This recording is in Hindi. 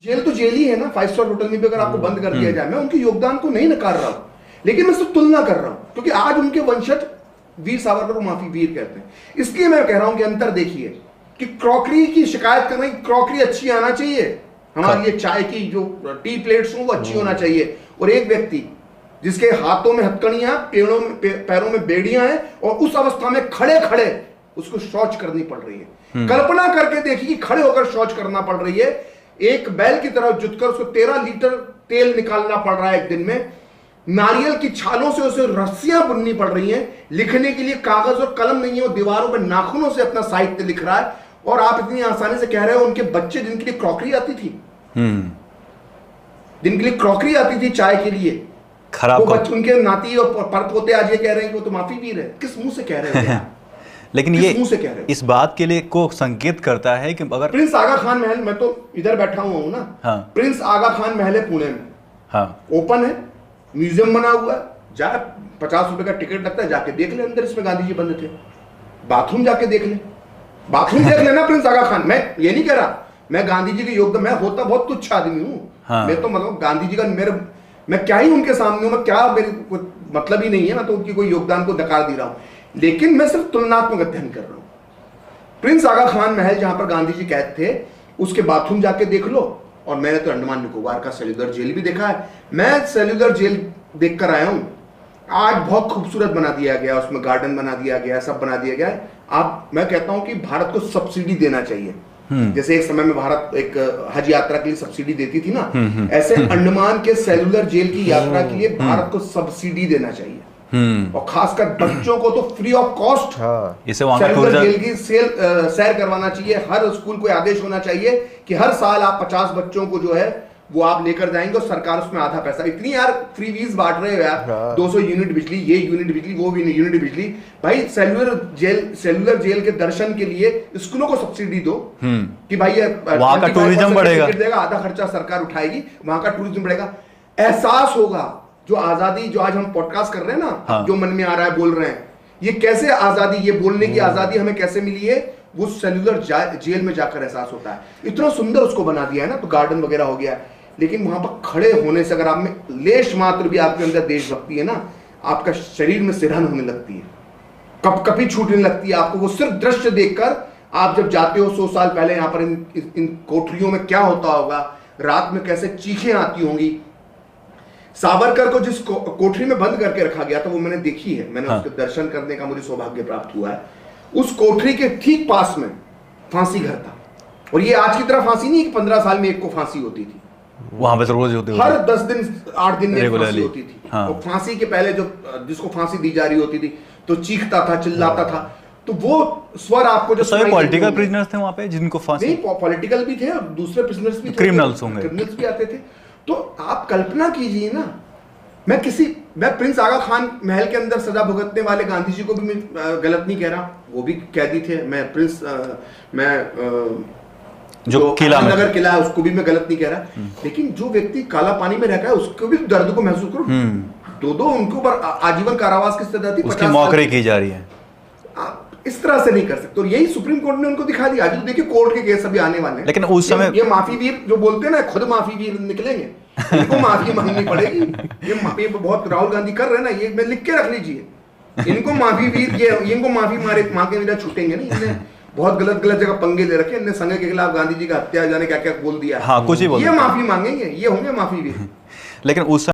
जेल तो जेल ही है ना। 5 स्टार होटल में भी अगर आपको बंद कर दिया जाए, मैं उनके योगदान को नहीं नकार रहा हूं, लेकिन मैं सिर्फ तुलना कर रहा हूं, क्योंकि आज उनके वंशज वीर सावरकर को माफी वीर कहते हैं। इसलिए मैं कह रहा हूं कि अंतर देखिए कि क्रॉकरी की शिकायत करना, क्रॉकरी अच्छी आना चाहिए, हमारी ये चाय की जो टी प्लेट्स हो वो अच्छी होना चाहिए, और एक व्यक्ति जिसके हाथों में हथकड़ियां, पैरों में बेड़ियां हैं, और उस अवस्था में खड़े खड़े उसको शौच करनी पड़ रही है। कल्पना करके देखिए कि खड़े होकर शौच करना पड़ रही है, एक बैल की तरह जुटकर उसको 13 लीटर तेल निकालना पड़ रहा है एक दिन में, नारियल की छालों से उसे रस्सियां बुननी पड़ रही हैं, लिखने के लिए कागज और कलम नहीं है, वो दीवारों पर नाखूनों से अपना साहित्य लिख रहा है, और आप इतनी आसानी से कह रहे हो उनके बच्चे जिनके लिए क्रॉकरी आती थी, जिनके लिए क्रॉकरी आती थी चाय के लिए, खराब वो बच्चे, उनके नाती और परपोते आज ये कह रहे हैं कि वो तो माफी वीर है। किस मुंह से कह रहे हो? लेकिन ये इस बात के लिए को संकेत करता है कि अगर प्रिंस आगा खान महल, मैं तो इधर बैठा हुआ हूं ना, हाँ। प्रिंस आगा खान महल है पुणे में, हाँ। ओपन है, म्यूजियम बना हुआ है, जा 50 रुपए का टिकट लगता है, जाके देख ले अंदर, इसमें गांधी जी बंद थे, बाथरूम जाके देख ले, बाथरूम देख लेना प्रिंस आगा खान। मैं ये नहीं कह रहा मैं गांधी जी के योगदान, मैं होता बहुत तुच्छ आदमी हूं, हाँ। मैं तो मतलब गांधी जी का मैं क्या ही उनके सामने हूं, मैं क्या, मेरे को मतलब ही नहीं है, मैं तो उनकी कोई योगदान को नकार दे रहा हूं, लेकिन मैं सिर्फ तुलनात्मक अध्ययन कर रहा हूं। प्रिंस आगा खान महल जहां पर गांधी जी कैद थे, उसके बाथरूम जाके देख लो, और मैंने तो अंडमान निकोबार का सेल्यूलर जेल भी देखा है, मैं सेल्यूलर जेल देख कर आया हूं, आज बहुत खूबसूरत बना दिया गया, उसमें गार्डन बना दिया गया, सब बना दिया गया है। मैं कहता हूं कि भारत को सब्सिडी देना चाहिए, जैसे एक समय में भारत एक हज यात्रा के लिए सब्सिडी देती थी ना, ऐसे अंडमान के सेल्यूलर जेल की यात्रा के लिए भारत को सब्सिडी देना चाहिए, और खासकर बच्चों को तो free of cost cellular jail की सैर करवाना चाहिए। हर स्कूल को आदेश होना चाहिए कि हर साल आप 50 बच्चों को जो है वो आप लेकर जाएंगे, और सरकार उसमें आधा पैसा, इतनी यार फ्री वीज बांट रहे हो यार, 200 यूनिट बिजली, ये यूनिट बिजली, वो भी यूनिट बिजली, भाई सेल्यूलर जेल के दर्शन के लिए स्कूलों को सब्सिडी दो, कि भाई वहां का टूरिज्म बढ़ेगा, आधा खर्चा सरकार उठाएगी, वहां का टूरिज्म बढ़ेगा, एहसास होगा। जो आजादी, जो आज हम पॉडकास्ट कर रहे हैं ना, हाँ। जो मन में आ रहा है बोल रहे हैं, ये कैसे आजादी, ये बोलने की आजादी हमें कैसे मिली है, वो सेल्यूलर जेल में जाकर एहसास होता है। इतना सुंदर उसको बना दिया है ना, तो गार्डन वगैरह हो गया, लेकिन वहां पर खड़े होने से अगर आप में लेश मात्र भी आपके अंदर देशभक्ति है ना, आपका शरीर में सिरहन होने लगती है, कपकपी छूटने लगती है आपको। वो सिर्फ दृश्य देखकर आप जब जाते हो 100 साल पहले यहाँ पर इन कोठरियों में क्या होता होगा, रात में कैसे चीखें आती होंगी। सावरकर को जिस कोठरी में बंद करके रखा गया था वो मैंने देखी है, मैंने हाँ। उसके दर्शन करने का मुझे सौभाग्य प्राप्त हुआ है। उस कोठरी के ठीक पास में फांसी घर था, और ये आज की तरह फांसी नहीं कि 15 साल में एक को फांसी होती थी, वहां पे रोज होती, हर 10 दिन 8 दिन में फांसी होती थी, हाँ। और फांसी के पहले जो जिसको फांसी दी जा रही होती थी तो चीखता था, चिल्लाता था, तो वो स्वर आपको जो सभी पॉलिटिकल प्रिजनर्स थे वहां पे जिनको फांसी, नहीं पॉलिटिकल भी थे और दूसरे प्रिजनर्स भी थे, क्रिमिनल्स भी आते थे। तो आप कल्पना कीजिए ना, मैं प्रिंस आगा खान महल के अंदर सजा भुगतने वाले गांधी जी को भी मैं गलत नहीं कह रहा, वो भी कैदी थे, जो किला नगर किला है उसको भी मैं गलत नहीं कह रहा, लेकिन जो व्यक्ति काला पानी में रहता है उसको भी दर्द को महसूस करो। दो उनके ऊपर आजीवन कारावास की सजा थी, उसकी मौकरी की जा रही है, इस तरह से नहीं कर सकते, और यही सुप्रीम कोर्ट ने उनको दिखा दिया। आज तो देखिए कोर्ट के केस अभी आने वाले हैं, लेकिन उस समय ये माफी वीर जो बोलते हैं ना, खुद माफी वीर निकलेंगे, इनको माफी मांगनी पड़ेगी। ये बहुत राहुल गांधी कर रहे हैं ना, ये मैं लिख के रख लीजिए, इनको माफी वीर, ये इनको माफी मांगे मेरा छूटेंगे नहीं, इन्हें बहुत गलत जगह पंगे ले रखे, इन्हें संघ के खिलाफ गांधी जी का हत्या जाने क्या क्या बोल दिया, हाँ, कुछ ही बोल, ये माफी मांगेंगे, ये होंगे माफी वीर। लेकिन उस